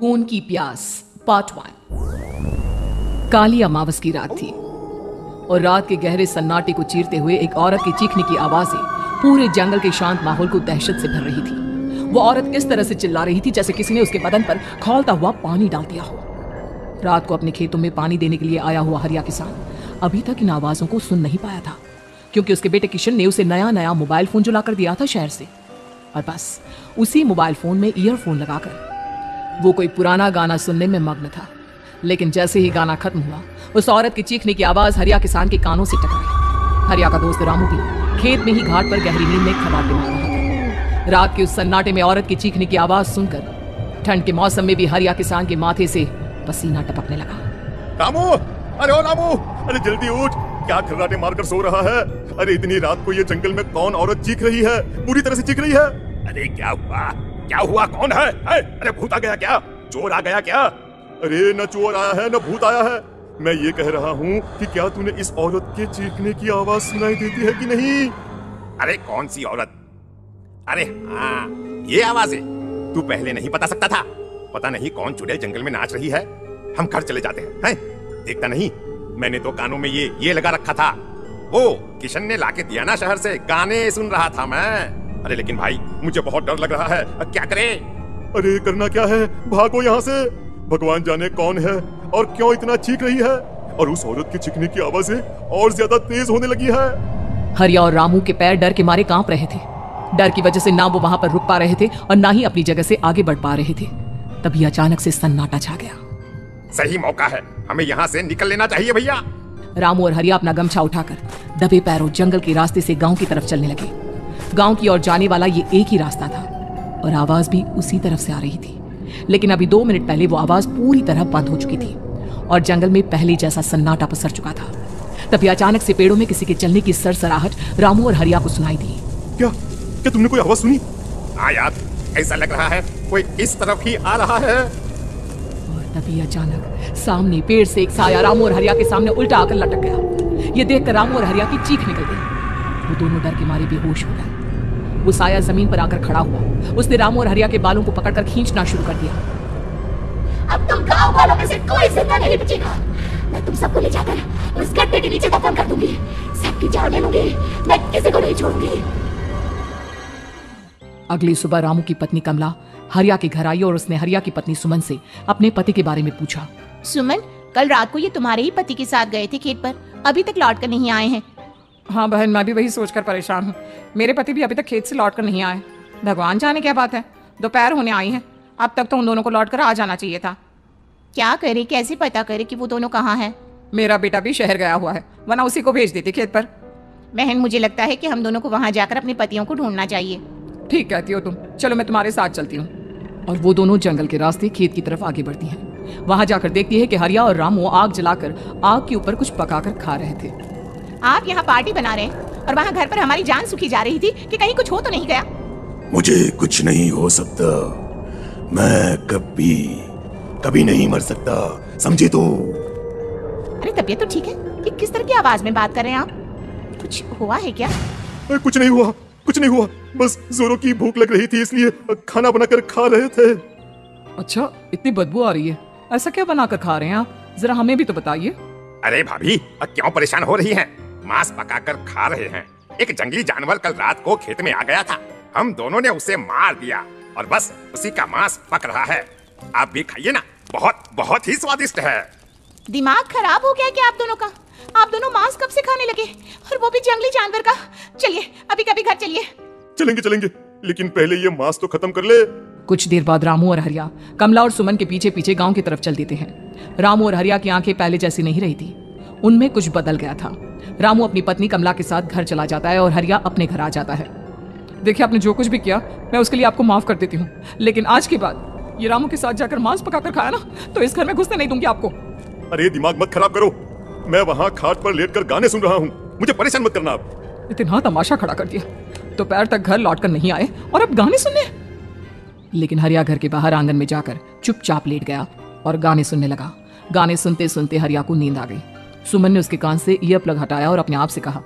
खून की प्यास पार्ट 1। काली अमावस की रात थी और रात के गहरे सन्नाटे को चीरते हुए एक औरत की चीखने की आवाजें पूरे जंगल के शांत माहौल को दहशत से भर रही थी। वो औरत इस तरह से चिल्ला रही थी जैसे किसी ने उसके बदन पर खौलता हुआ पानी डाल दिया हो। रात को अपने खेतों में पानी देने के लिए आया हुआ हरिया किसान अभी तक इन आवाजों को सुन नहीं पाया था, क्योंकि उसके बेटे किशन ने उसे नया नया मोबाइल फोन जो लाकर दिया था शहर से, और बस उसी मोबाइल फोन में ईयरफोन लगाकर वो कोई पुराना गाना सुनने में मग्न था। लेकिन जैसे ही गाना खत्म हुआ, उस औरत की चीखने की आवाज हरिया किसान के कानों से टकराई। हरिया का दोस्त रामू भी खेत में ही घाट पर गहरी नींद में खर्राटे मार रहा था। रात के उस सन्नाटे में औरत की चीखने की आवाज सुनकर ठंड के मौसम में भी हरिया किसान के माथे से पसीना टपकने लगा। रामू, अरे ओ रामू, अरे जल्दी उठ, क्या खर्राटे मारकर सो रहा है? अरे इतनी रात को ये जंगल में कौन औरत चीख रही है? पूरी तरह से चीख रही है। अरे क्या हुआ? क्या हुआ? कौन है? अरे भूत आ गया क्या? चोर आ गया क्या? अरे न चोर आया है न भूत आया है। मैं ये कह रहा हूँ कि क्या तूने इस औरत के चीखने की आवाज सुनाई देती है कि नहीं? अरे कौन सी औरत? अरे हाँ, ये आवाज है। तू पहले नहीं बता सकता था? पता नहीं कौन चुड़ैल जंगल में नाच रही है। हम घर चले जाते हैं। देखता नहीं, मैंने तो कानों में ये लगा रखा था। वो किशन ने लाके दिया ना शहर से, गाने सुन रहा था मैं। अरे लेकिन भाई, मुझे बहुत डर लग रहा है। क्या करे? अरे करना क्या है? भागो यहाँ से। भगवान जाने कौन है और क्यों इतना चीख रही है, और उस औरत की चीखने की आवाजें और ज्यादा तेज होने लगी है। हरिया और रामू के पैर डर के मारे कांप रहे थे। डर की वजह से ना वो वहां पर रुक पा रहे थे और ना ही अपनी जगह से आगे बढ़ पा रहे थे। तभी अचानक से सन्नाटा छा गया। सही मौका है, हमें यहाँ से निकल लेना चाहिए भैया। रामू और हरिया अपना गमछा उठाकर दबे पैरों जंगल के रास्ते से गांव की तरफ चलने लगे। गांव की ओर जाने वाला ये एक ही रास्ता था और आवाज भी उसी तरफ से आ रही थी। लेकिन अभी 2 मिनट पहले वो आवाज पूरी तरह बंद हो चुकी थी और जंगल में पहले जैसा सन्नाटा पसर चुका था। तभी अचानक से पेड़ों में किसी के चलने की सरसराहट रामू और हरिया को सुनाई दी। क्या तुमने कोई आवाज सुनी? हाँ यार, ऐसा लग रहा है कोई इस तरफ ही आ रहा है। और तभी अचानक सामने पेड़ से एक साया रामू और हरिया के सामने उल्टा आकर लटक गया। ये देखकर रामू और हरिया की चीख निकल गई। वो दोनों डर के मारे बेहोश हो गए। वो साया जमीन पर आकर खड़ा हुआ। उसने रामू और हरिया के बालों को पकड़कर खींचना शुरू कर दिया। अब तुम गांव वालों में से कोई जिंदा नहीं बचेगा। मैं तुम सबको ले जाकर उस गड्ढे के नीचे दफन कर दूंगी। सबकी जान ले लूंगी, मैं किसी को नहीं छोड़ूंगी। अगली सुबह रामू की पत्नी कमला हरिया के घर आई और उसने हरिया की पत्नी सुमन से अपने पति के बारे में पूछा। सुमन, कल रात को ये तुम्हारे ही पति के साथ गए थे खेत पर, अभी तक लौट कर नहीं आए हैं। हाँ बहन, मैं भी वही सोचकर परेशान हूँ। मेरे पति भी अभी तक खेत से लौट कर नहीं आए। भगवान जाने क्या बात है, दोपहर होने आई है। अब तक तो उन दोनों को लौट कर आ जाना चाहिए था। क्या करे, कैसे पता करे कि वो दोनों कहाँ हैं? मेरा बेटा भी शहर गया हुआ है, वरना उसी को भेज देती खेत पर। बहन, मुझे लगता है कि हम दोनों को वहाँ जाकर अपने पतियों को ढूंढना चाहिए। ठीक कहती हो तुम, चलो मैं तुम्हारे साथ चलती हूँ। और वो दोनों जंगल के रास्ते खेत की तरफ आगे बढ़ती हैं। वहां जाकर देखती है कि हरिया और रामू आग जलाकर आग के ऊपर कुछ पकाकर खा रहे थे। आप यहाँ पार्टी बना रहे हैं और वहाँ घर पर हमारी जान सुखी जा रही थी कि कहीं कुछ हो तो नहीं गया? मुझे कुछ नहीं हो सकता, मैं कभी नहीं मर सकता, समझे तो? अरे तबीयत तो ठीक है, ये किस तरह की आवाज में बात कर रहे हैं आप? कुछ हुआ है क्या? कुछ नहीं हुआ, बस जोरों की भूख लग रही थी इसलिए खाना बनाकर खा रहे थे। अच्छा, इतनी बदबू आ रही है, ऐसा क्या बनाकर खा रहे हैं आप? जरा हमें भी तो बताइए। अरे भाभी, क्यों परेशान हो रही हैं? मांस पकाकर खा रहे हैं। एक जंगली जानवर कल रात को खेत में आ गया था, हम दोनों ने उसे मार दिया और बस उसी का मांस पक रहा है। आप भी खाइए ना, बहुत ही स्वादिष्ट है। दिमाग खराब हो गया क्या आप दोनों का? आप दोनों मांस कब से खाने लगे, और वो भी जंगली जानवर का? चलिए अभी कभी घर चलिए। चलेंगे, लेकिन पहले ये मांस तो खत्म कर ले। कुछ देर बाद रामू और हरिया कमला और सुमन के पीछे पीछे गांव की तरफ चल देते हैं। रामू और हरिया की आंखें पहले जैसी नहीं रही थी, उनमें कुछ बदल गया था। रामू अपनी पत्नी कमला के साथ घर चला जाता है और हरिया अपने घर आ जाता है। देखिए, आपने जो कुछ भी किया मैं उसके लिए आपको माफ कर देती हूँ, लेकिन आज के बाद ये रामू के साथ जाकर मांस पकाकर खाया ना, तो इस घर में घुसने नहीं दूंगी आपको। अरे दिमाग मत खराब करो, मैं वहाँ खाट पर लेटकर गाने सुन रहा हूँ, मुझे परेशान मत करना आप। इतना तमाशा खड़ा कर दिया, दोपहर तक घर लौट कर नहीं आए और अब गाने सुनने। लेकिन हरिया घर के बाहर आंगन में जाकर चुपचाप लेट गया और गाने सुनने लगा। गाने सुनते सुनते हरिया को नींद आ गई। सुमन ने उसके कान से ईयर प्लग हटाया और अपने आप से कहा,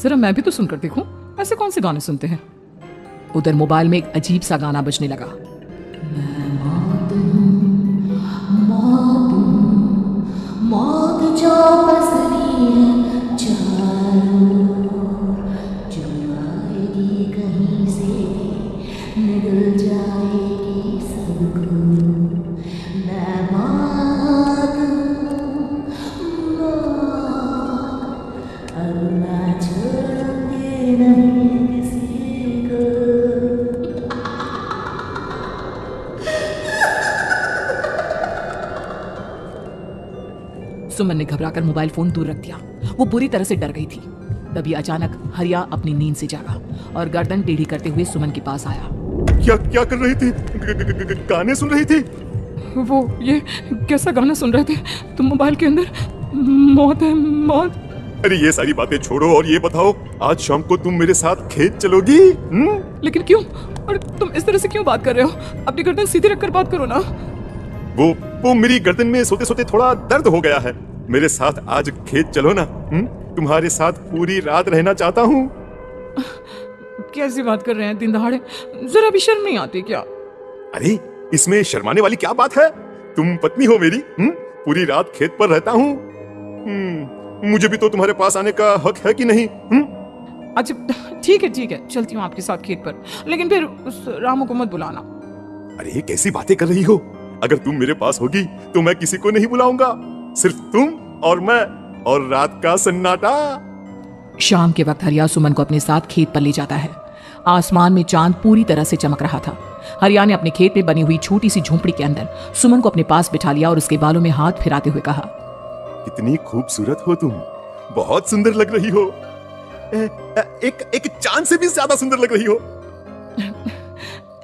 जरा मैं भी तो सुनकर देखूं, ऐसे कौन से गाने सुनते हैं। उधर मोबाइल में एक अजीब सा गाना बजने लगा। मैं पसरी है चारों, जो आएगी कहीं से निकल जाएगी सबको, मैं मात अब मैं छोड़ूंगी नहीं किसी को। सुमन ने घबराकर मोबाइल फोन दूर रख दिया। वो बुरी तरह से डर गई थी। तभी अचानक हरिया अपनी नींद से जागा और गर्दन टेढ़ी करते हुए सुमन के पास आया। क्या क्या कर रही थी? गाने सुन रही थी? वो ये कैसा गाना सुन रहे थे तुम मोबाइल के अंदर? मौत है मौत। अरे ये सारी बातें छोड़ो और ये बताओ, आज शाम को तुम मेरे साथ खेत चलोगी? लेकिन क्यों? और तुम इस तरह से क्यों बात कर रहे हो? अपनी गर्दन सीधी रखकर बात करो ना। वो मेरी गर्दन में सोते सोते थोड़ा दर्द हो गया है। मेरे साथ आज खेत चलो ना। तुम्हारे साथ पूरी रात रहना चाहता हूँ। कैसी बात कर रहे हैं दिन दहाड़े? जरा भी शर्म नहीं आती क्या? अरे इसमें शर्माने वाली क्या बात है? तुम पत्नी हो मेरी। पूरी रात खेत पर रहता हूँ। मुझे भी तो तुम्हारे पास आने का हक है कि नहीं? अच्छा ठीक है, चलती हूँ आपके साथ खेत पर, लेकिन फिर उस रामू को मत बुलाना। अरे कैसी बातें कर रही हो? अगर तुम मेरे पास होगी तो मैं किसी को नहीं बुलाऊंगा, सिर्फ तुम और मैं और रात का सन्नाटा। शाम के वक्त हरिया सुमन को अपने साथ खेत पर ले जाता है। आसमान में चांद पूरी तरह से चमक रहा था। हरिया ने अपने खेत में बनी हुई छोटी सी झोंपड़ी के अंदर सुमन को अपने पास बिठा लिया और उसके बालों में हाथ फिराते हुए कहा, कितनी खूबसूरत हो तुम, बहुत सुंदर लग रही हो। एक चांद से भी ज्यादा सुंदर लग रही हो।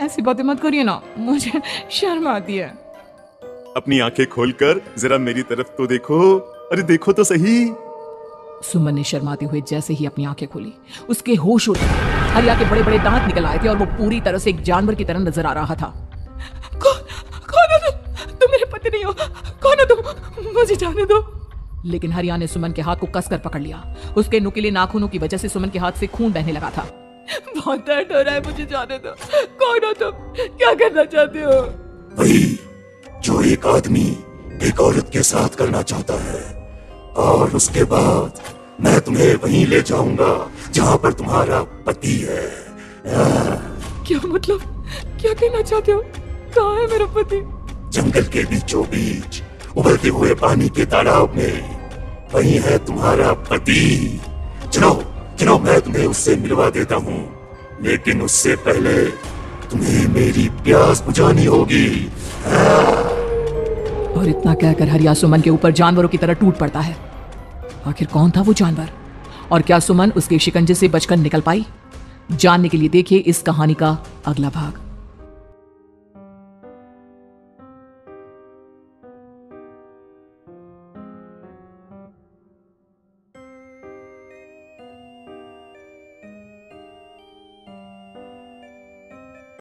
ऐसी बातें मत करिए ना, मुझे शर्म आती है। अपनी आंखें खोलकर जरा मेरी तरफ तो देखो। अरे देखो तो सही। सुमन ने शर्माते हुए जैसे ही अपनी आंखें खोली, उसके होश उड़ गए। हरिया के बड़े बड़े दांत निकल आए थे और वो पूरी तरह से एक जानवर की तरह नजर आ रहा था। कौन हो तुम मेरे पति नहीं हो। कौन हो तुम? मुझे जाने दो। लेकिन हरिया ने सुमन के हाथ को कसकर पकड़ लिया। उसके नुकीले नाखूनों की वजह से सुमन के हाथ से खून बहने लगा था। बहुत दर्द हो रहा है, मुझे जाने दो। कौन हो तुम? क्या करना चाहते हो? वही जो एक आदमी एक औरत के साथ करना चाहता है, और उसके बाद मैं तुम्हें वहीं ले जाऊंगा जहां पर तुम्हारा पति है। क्या मतलब? क्या कहना चाहते हो? कहाँ है मेरा पति? जंगल के बीचों बीच उबलते हुए पानी के तालाब में, वहीं है तुम्हारा पति। चलो मैं तुम्हें उससे मिलवा देता हूँ, लेकिन उससे पहले तुम्हें मेरी प्यास बुझानी होगी। और इतना कहकर हरिया सुमन के ऊपर जानवरों की तरह टूट पड़ता है। आखिर कौन था वो जानवर, और क्या सुमन उसके शिकंजे से बचकर निकल पाई? जानने के लिए देखिए इस कहानी का अगला भाग।